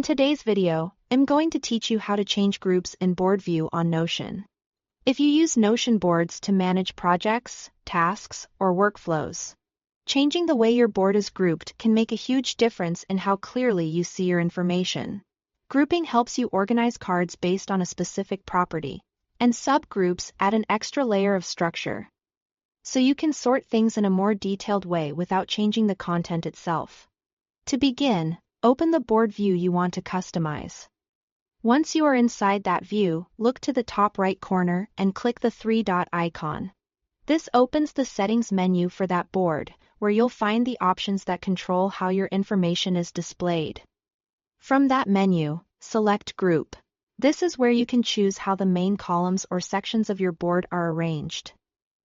In today's video, I'm going to teach you how to change groups in board view on Notion. If you use Notion boards to manage projects, tasks, or workflows, changing the way your board is grouped can make a huge difference in how clearly you see your information. Grouping helps you organize cards based on a specific property, and subgroups add an extra layer of structure, so you can sort things in a more detailed way without changing the content itself. To begin, open the board view you want to customize. Once you are inside that view, look to the top right corner and click the three-dot icon. This opens the settings menu for that board, where you'll find the options that control how your information is displayed. From that menu, select Group. This is where you can choose how the main columns or sections of your board are arranged.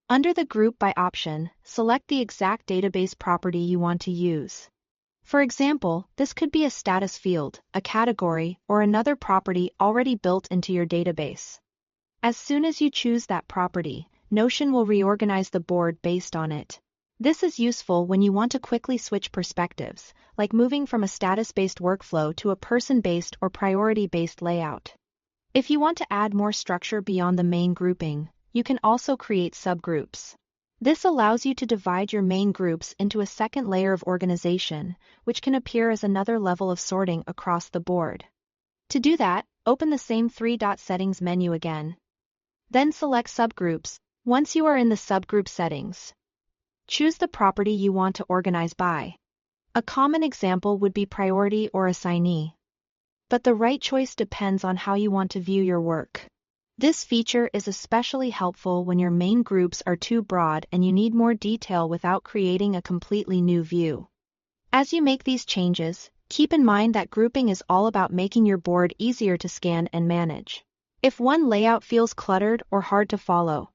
Under the Group by option, select the exact database property you want to use. For example, this could be a status field, a category, or another property already built into your database. As soon as you choose that property, Notion will reorganize the board based on it. This is useful when you want to quickly switch perspectives, like moving from a status-based workflow to a person-based or priority-based layout. If you want to add more structure beyond the main grouping, you can also create subgroups. This allows you to divide your main groups into a second layer of organization, which can appear as another level of sorting across the board. To do that, open the same three-dot settings menu again. Then select Subgroups. Once you are in the subgroup settings, choose the property you want to organize by. A common example would be priority or assignee. But the right choice depends on how you want to view your work. This feature is especially helpful when your main groups are too broad and you need more detail without creating a completely new view. As you make these changes, keep in mind that grouping is all about making your board easier to scan and manage. If one layout feels cluttered or hard to follow,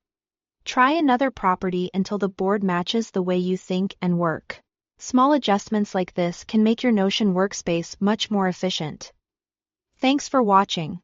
try another property until the board matches the way you think and work. Small adjustments like this can make your Notion workspace much more efficient. Thanks for watching.